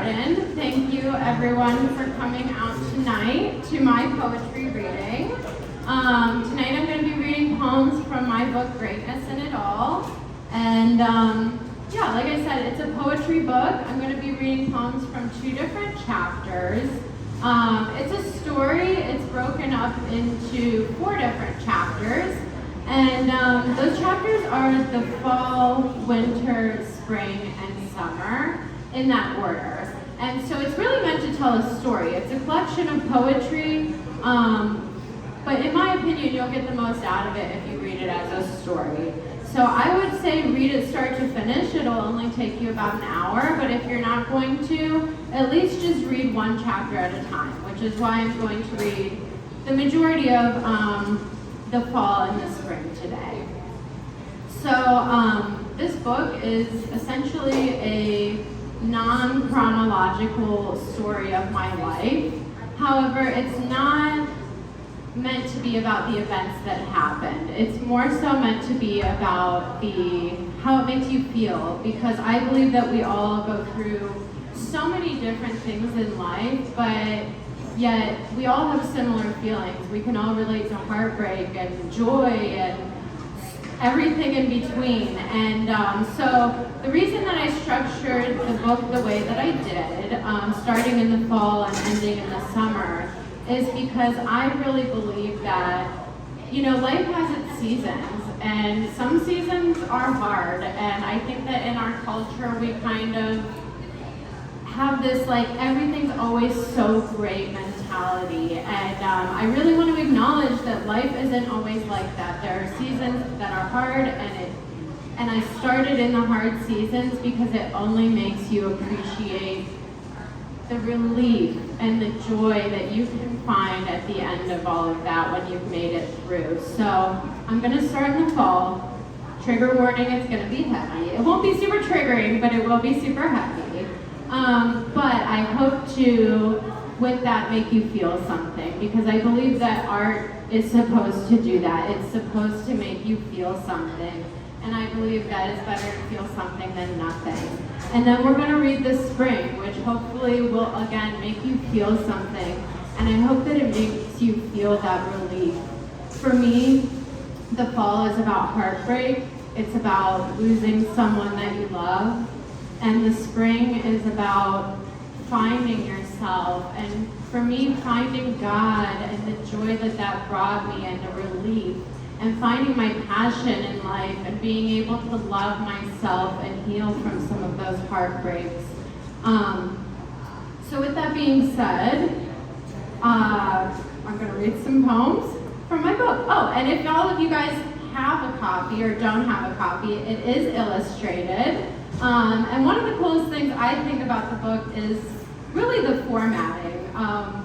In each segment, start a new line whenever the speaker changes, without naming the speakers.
Garden. Thank you everyone for coming out tonight to my poetry reading. Tonight I'm going to be reading poems from my book, Greatness in It All. And yeah, like I said, it's a poetry book. I'm going to be reading poems from 2 different chapters. It's a story. It's broken up into 4 different chapters. And those chapters are the fall, winter, spring, and summer, in that order. And so it's really meant to tell a story. It's a collection of poetry, but in my opinion, you'll get the most out of it if you read it as a story. So I would say read it start to finish. It'll only take you about an hour, but if you're not going to, at least just read 1 chapter at a time, which is why I'm going to read the majority of the fall and the spring today. So this book is essentially a non-chronological story of my life. However, it's not meant to be about the events that happened. It's more so meant to be about how it makes you feel, because I believe that we all go through so many different things in life, but yet we all have similar feelings. We can all relate to heartbreak and joy and everything in between. And so the reason that I structured the book the way that I did, starting in the fall and ending in the summer, is because I really believe that, life has its seasons, and some seasons are hard, and I think that in our culture we kind of have this everything's always so great mentality, and I really want to acknowledge that life isn't always like that. There are seasons that are hard, and I started in the hard seasons because it only makes you appreciate the relief and the joy that you can find at the end of all of that when you've made it through. So I'm going to start in the fall. Trigger warning, it's going to be heavy. It won't be super triggering, but it will be super heavy. But I hope to, with that, make you feel something, because I believe that art is supposed to do that. It's supposed to make you feel something, and I believe that it's better to feel something than nothing. And then we're going to read the spring, which hopefully will, again, make you feel something, and I hope that it makes you feel that relief. For me, the fall is about heartbreak. It's about losing someone that you love. And the spring is about finding yourself, and for me, finding God and the joy that brought me, and the relief, and finding my passion in life, and being able to love myself and heal from some of those heartbreaks. So with that being said, I'm going to read some poems from my book. Oh, and if all of you guys have a copy or don't have a copy, it is illustrated. And one of the coolest things I think about the book is really the formatting,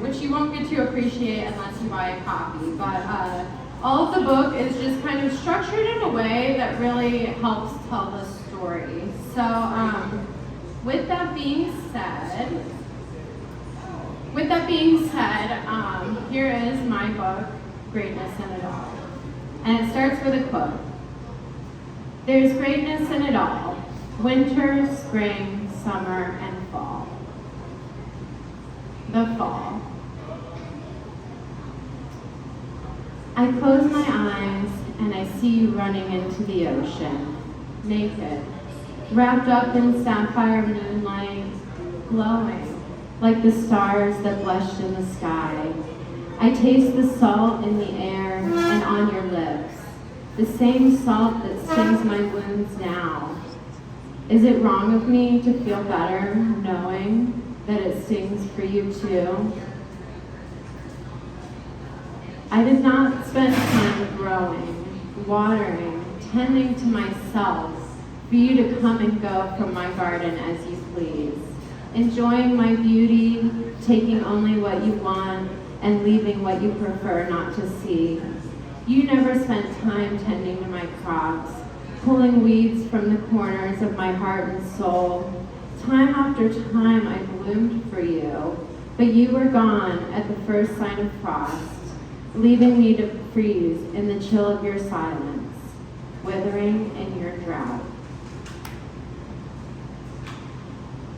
which you won't get to appreciate unless you buy a copy. But all of the book is just kind of structured in a way that really helps tell the story. So with that being said, here is my book, Greatness in It All. And it starts with a quote. There's greatness in it all. Winter, spring, summer, and fall. The fall. I close my eyes and I see you running into the ocean, naked, wrapped up in sapphire moonlight, glowing like the stars that blushed in the sky. I taste the salt in the air and on your lips, the same salt that stings my wounds now. Is it wrong of me to feel better knowing that it stings for you too? I did not spend time growing, watering, tending to myself for you to come and go from my garden as you please, enjoying my beauty, taking only what you want, and leaving what you prefer not to see. You never spent time tending to my crops, pulling weeds from the corners of my heart and soul. Time after time I bloomed for you, but you were gone at the first sign of frost, leaving me to freeze in the chill of your silence, withering in your drought.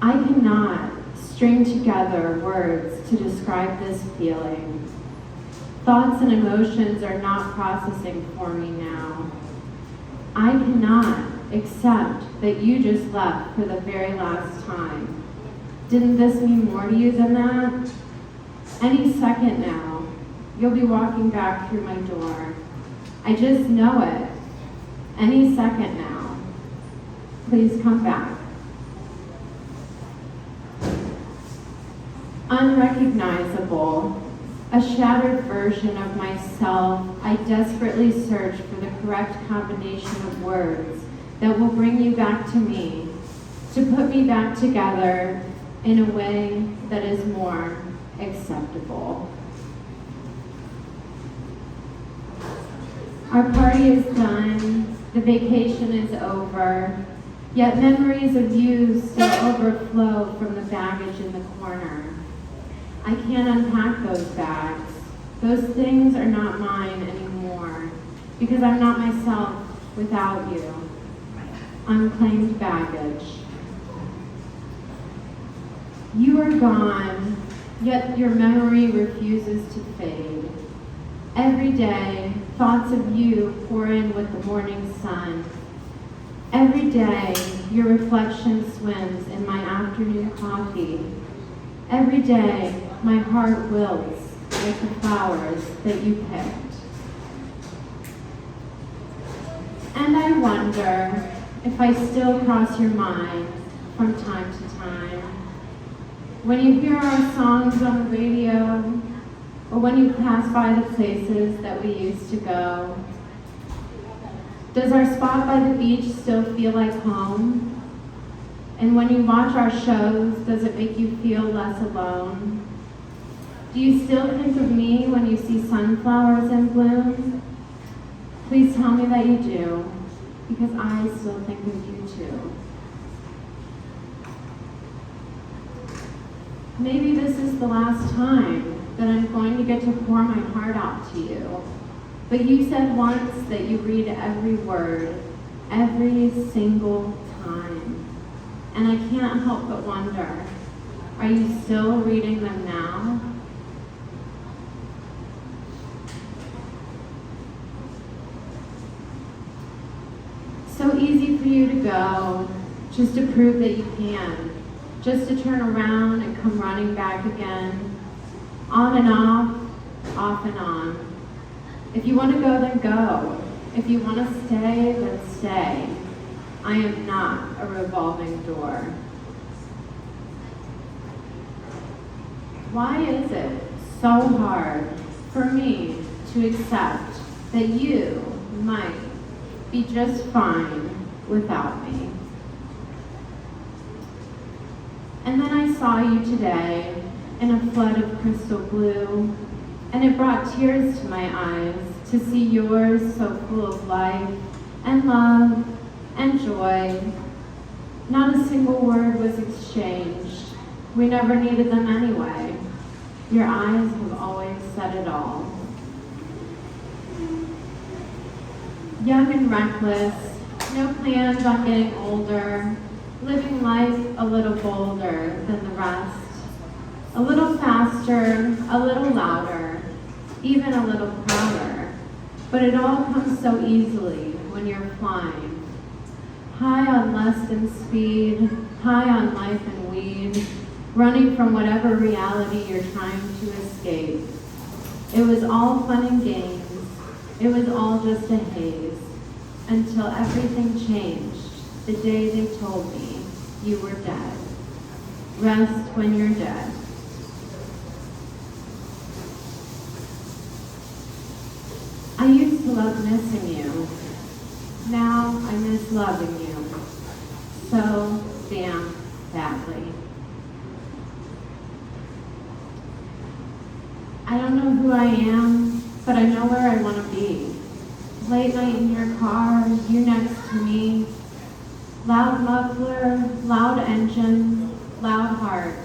I cannot string together words to describe this feeling. Thoughts and emotions are not processing for me now. I cannot accept that you just left for the very last time. Didn't this mean more to you than that? Any second now, you'll be walking back through my door. I just know it. Any second now. Please come back. Unrecognizable, a shattered version of myself, I desperately search for the correct combination of words that will bring you back to me, to put me back together in a way that is more acceptable. Our party is done, the vacation is over, yet memories of you still overflow from the baggage in the corner. I can't unpack those bags. Those things are not mine anymore, because I'm not myself without you. Unclaimed baggage. You are gone, yet your memory refuses to fade. Every day, thoughts of you pour in with the morning sun. Every day, your reflection swims in my afternoon coffee. Every day, my heart wilts like the flowers that you picked. And I wonder if I still cross your mind from time to time. When you hear our songs on the radio, or when you pass by the places that we used to go, does our spot by the beach still feel like home? And when you watch our shows, does it make you feel less alone? Do you still think of me when you see sunflowers in bloom? Please tell me that you do, because I still think of you too. Maybe this is the last time that I'm going to get to pour my heart out to you. But you said once that you read every word, every single time. And I can't help but wonder, are you still reading them now? So easy for you to go, just to prove that you can, just to turn around and come running back again, on and off and on. If you want to go, then go. If you want to stay, then stay. I am not a revolving door. Why is it so hard for me to accept that you might be just fine without me? And then I saw you today in a flood of crystal blue, and it brought tears to my eyes to see yours so full of life and love and joy. Not a single word was exchanged. We never needed them anyway. Your eyes have always said it all. Young and reckless, no plans on getting older, living life a little bolder than the rest. A little faster, a little louder, even a little prouder. But it all comes so easily when you're flying. High on lust and speed, high on life and weed, running from whatever reality you're trying to escape. It was all fun and games. It was all just a haze, until everything changed the day they told me you were dead. Rest when you're dead. I used to love missing you. Now I miss loving you so damn badly. I don't know who I am, but I know where I want to be. Late night in your car, you next to me. Loud muffler, loud engine, loud hearts.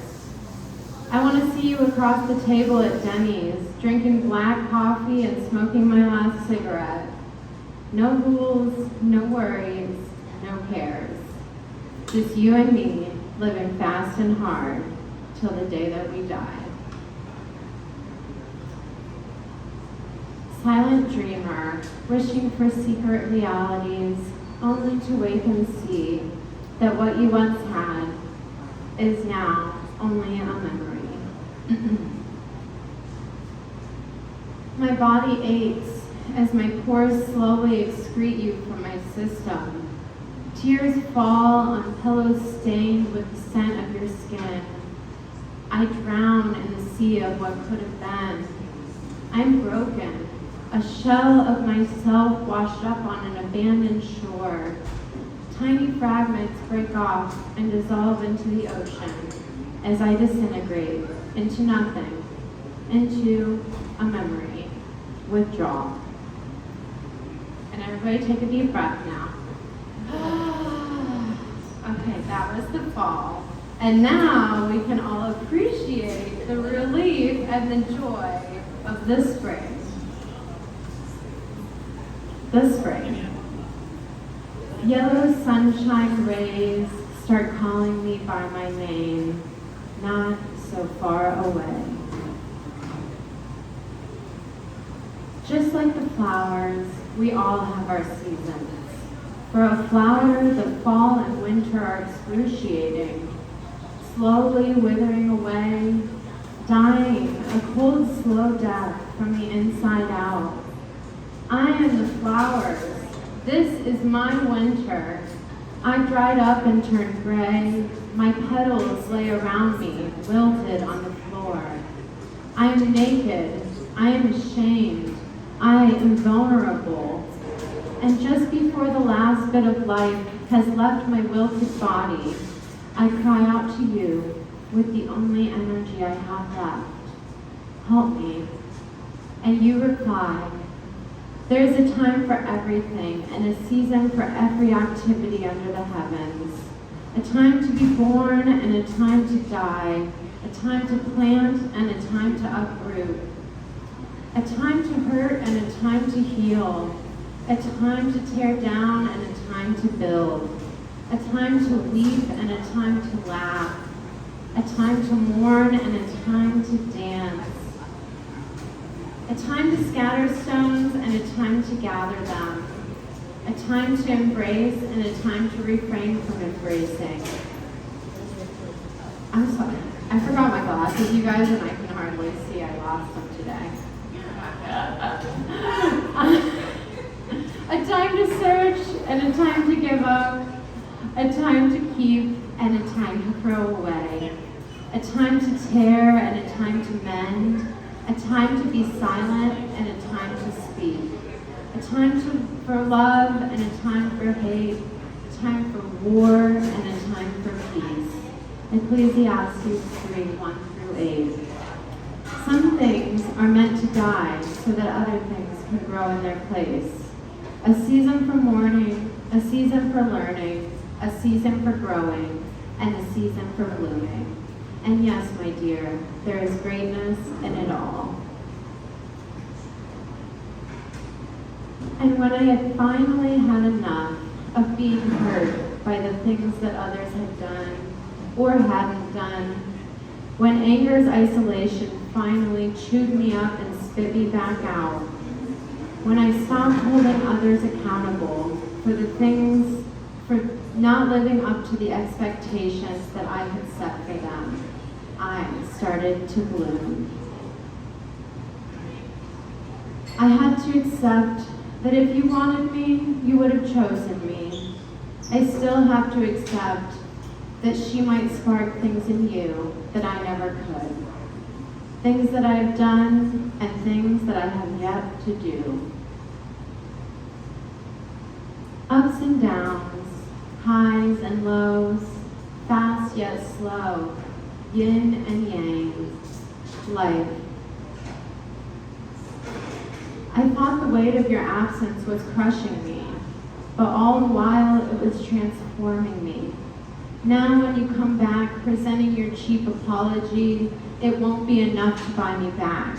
I want to see you across the table at Denny's, drinking black coffee and smoking my last cigarette. No rules, no worries, no cares. Just you and me, living fast and hard, till the day that we die. Silent dreamer, wishing for secret realities, only to wake and see that what you once had is now only a memory. My body aches as my pores slowly excrete you from my system. Tears fall on pillows stained with the scent of your skin. I drown in the sea of what could have been. I'm broken, a shell of myself washed up on an abandoned shore. Tiny fragments break off and dissolve into the ocean as I disintegrate into nothing, into a memory. Withdrawal. And everybody take a deep breath now. Okay, that was the fall. And now we can all appreciate the relief and the joy of the spring. The spring. Yellow sunshine rays start calling me by my name, not so far away. Just like the flowers, we all have our seasons. For a flower, the fall and winter are excruciating, slowly withering away, dying a cold, slow death from the inside out. I am the flowers. This is my winter. I've dried up and turned gray. My petals lay around me, wilted on the floor. I am naked. I am ashamed. I am vulnerable. And just before the last bit of life has left my wilted body, I cry out to you with the only energy I have left. Help me. And you reply, there is a time for everything and a season for every activity under the heavens. A time to be born and a time to die. A time to plant and a time to uproot. A time to hurt and a time to heal. A time to tear down and a time to build. A time to weep and a time to laugh. A time to mourn and a time to dance. A time to scatter stones and a time to gather them. A time to embrace and a time to refrain from embracing. I'm sorry, I forgot my glasses, you guys, and I can hardly see. I lost them today. A time to search and a time to give up. A time to keep and a time to throw away. A time to tear and a time to mend. A time to be silent and a time to speak. A time for love and a time for hate. A time for war and a time for peace. Ecclesiastes 3:1-8. Some things are meant to die so that other things can grow in their place. A season for mourning, a season for learning, a season for growing, and a season for blooming. And yes, my dear, there is greatness in it all. And when I had finally had enough of being hurt by the things that others had done or hadn't done, when anger's isolation finally chewed me up and spit me back out, when I stopped holding others accountable for the things, for not living up to the expectations that I had set for them, I started to bloom. I had to accept that if you wanted me, you would have chosen me. I still have to accept that she might spark things in you that I never could. Things that I have done and things that I have yet to do. Ups and downs, highs and lows, fast yet slow, yin and yang, life. I thought the weight of your absence was crushing me, but all the while it was transforming me. Now when you come back presenting your cheap apology, it won't be enough to buy me back.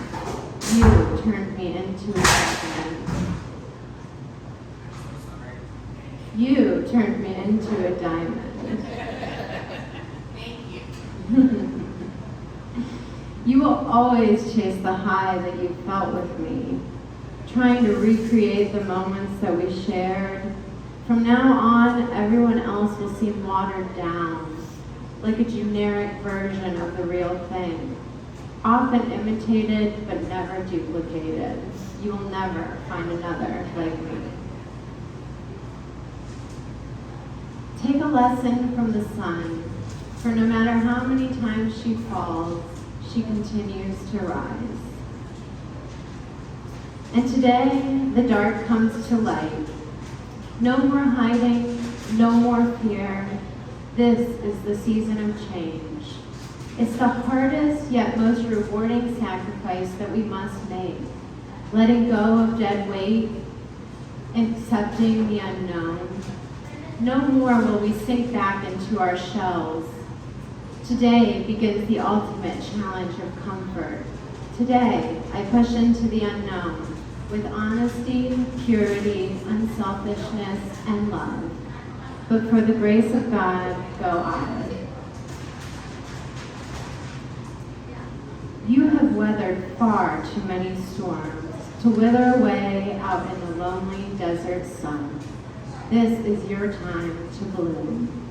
You turned me into a diamond. You turned me into a diamond.
Thank you.
You will always chase the high that you felt with me, trying to recreate the moments that we shared. From now on, everyone else will seem watered down, like a generic version of the real thing, often imitated but never duplicated. You will never find another like me. Take a lesson from the sun, for no matter how many times she falls, she continues to rise. And today, the dark comes to light. No more hiding, no more fear. This is the season of change. It's the hardest yet most rewarding sacrifice that we must make. Letting go of dead weight, accepting the unknown. No more will we sink back into our shells. Today begins the ultimate challenge of comfort. Today, I push into the unknown with honesty, purity, unselfishness, and love. But for the grace of God, go I. You have weathered far too many storms to wither away out in the lonely desert sun. This is your time to bloom.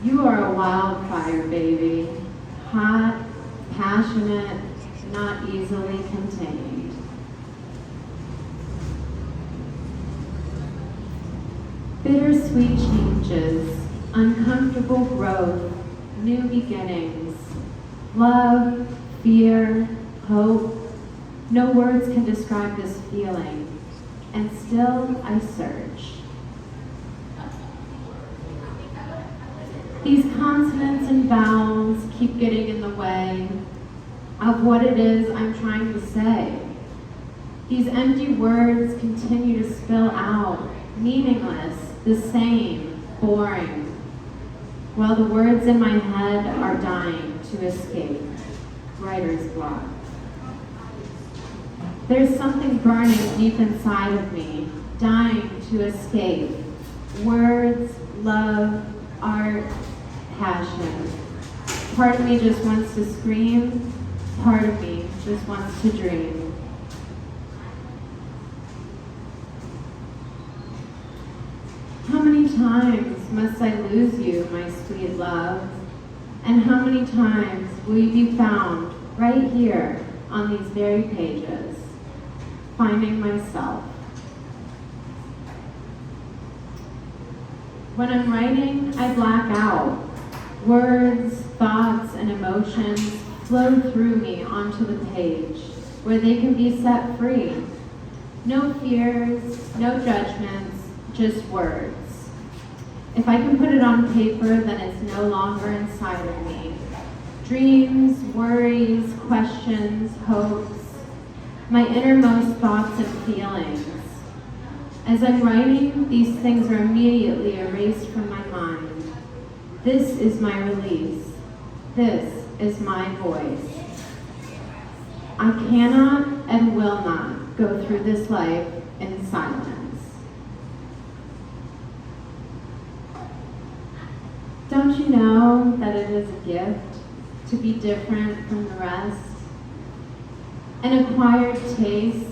You are a wildfire, baby. Hot, passionate, not easily contained. Bittersweet changes, uncomfortable growth, new beginnings, love, fear, hope. No words can describe this feeling, and still I search. These consonants and vowels keep getting in the way of what it is I'm trying to say. These empty words continue to spill out, meaningless, the same, boring, while the words in my head are dying to escape. Writer's block. There's something burning deep inside of me, dying to escape. Words, love, art, passion. Part of me just wants to scream, part of me just wants to dream. How many times must I lose you, my sweet love? And how many times will you be found right here on these very pages, finding myself? When I'm writing, I black out. Words, thoughts, and emotions flow through me onto the page, where they can be set free. No fears, no judgments, just words. If I can put it on paper, then it's no longer inside of me. Dreams, worries, questions, hopes, my innermost thoughts and feelings. As I'm writing, these things are immediately erased from my mind. This is my release. This is my voice. I cannot and will not go through this life in silence. Don't you know that it is a gift to be different from the rest? An acquired taste,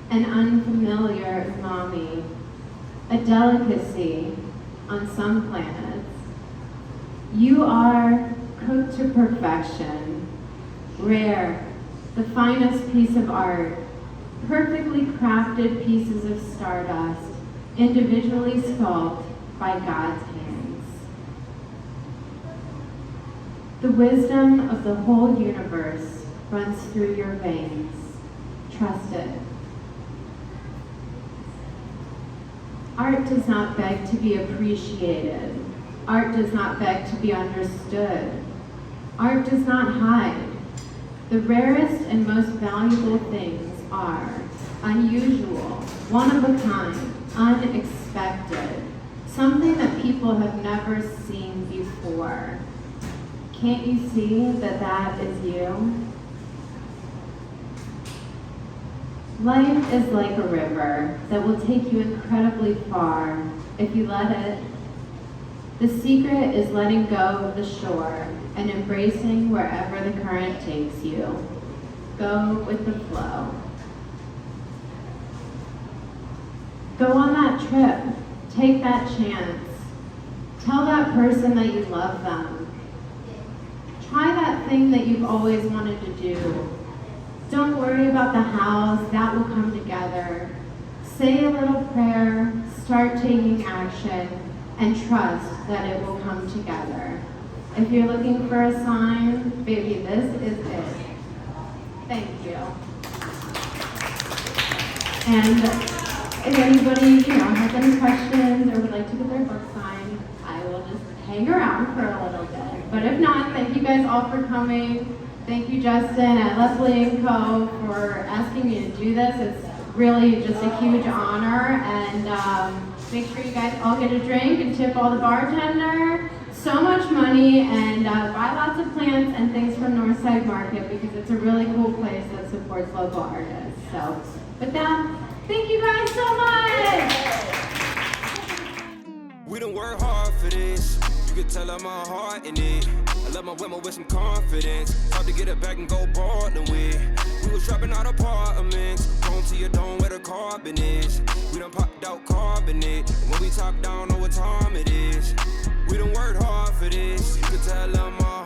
an unfamiliar umami, a delicacy on some planets. You are cooked to perfection, rare, the finest piece of art, perfectly crafted pieces of stardust, individually sculpted by God's hands. The wisdom of the whole universe runs through your veins. Trust it. Art does not beg to be appreciated. Art does not beg to be understood. Art does not hide. The rarest and most valuable things are unusual, one of a kind, unexpected, something that people have never seen before. Can't you see that that is you? Life is like a river that will take you incredibly far if you let it. The secret is letting go of the shore and embracing wherever the current takes you. Go with the flow. Go on that trip. Take that chance. Tell that person that you love them. Try that thing that you've always wanted to do. Don't worry about the hows, that will come together. Say a little prayer, start taking action, and trust that it will come together. If you're looking for a sign, baby, this is it. Thank you. And if anybody, has any questions or would like to get their book signed, I will just hang around for a little bit. But if not, thank you guys all for coming. Thank you, Justin at Lepley Co for asking me to do this. It's really just a huge honor. And make sure you guys all get a drink and tip all the bartender. So much money, and buy lots of plants and things from Northside Market because it's a really cool place that supports local artists. So with that, thank you guys so much.
We done work hard for this. You can tell I'm my heart in it. I love my women with some confidence. Hard to get it back and go boarding with. We was dropping out apartments. Home to your dome where the carbon is. We done popped out carbonate. And when we top down, know what time it is. We done worked hard for this. You can tell I'm my